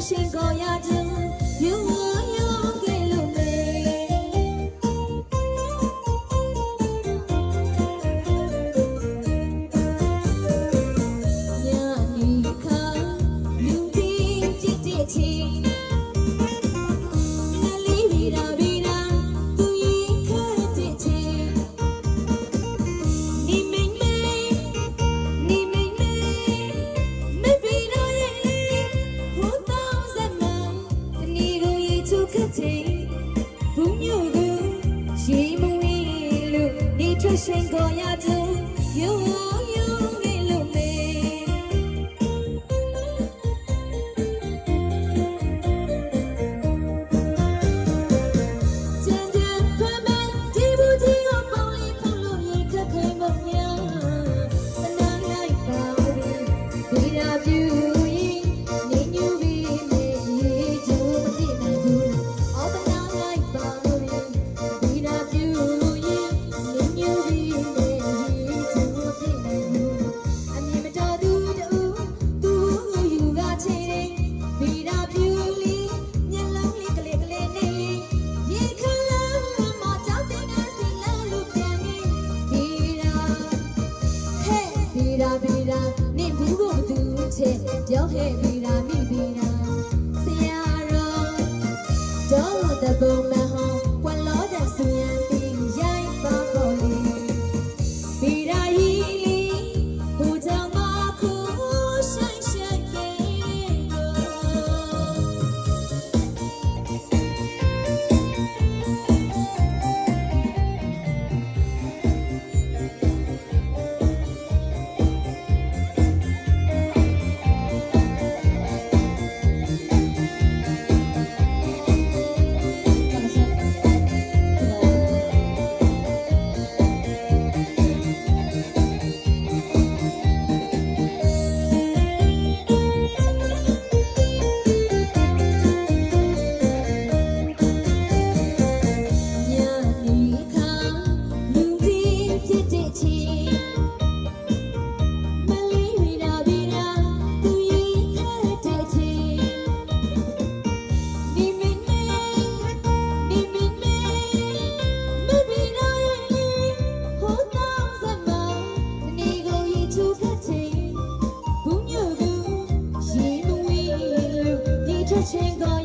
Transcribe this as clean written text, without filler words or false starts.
ရှင်ကိုရခြင်းယူယူကေလို့မေညာနီခါလူကြီးကြည့်ကြည့်ချင်းနာလီဗီရာဗီရာသူရင်ခါကြည့်ချင်းနီမိန်မေနီမိန်မေမေဗီရာရဲ့ဟိုတောင်းစမတနီကိုရေချူခတ်ချင်းဘူးညို့သူရေမဝေးလို့နေထွက်ရှင်ကိုရခြင်းယူယူကေလို့မေဗီရာနေဘူးကိုသူချေပြောဟဲ့ဗီရာမိဗီရာဆရာတော်တော့တပုံမဟောဝလောတဲ့ဆူရန်ပြီးရိုက်ပါပေါ်လီဗီရာကြီးလီဟိုကြောင့်မခုဆိုင်ဆိုင်ကေချင်းကို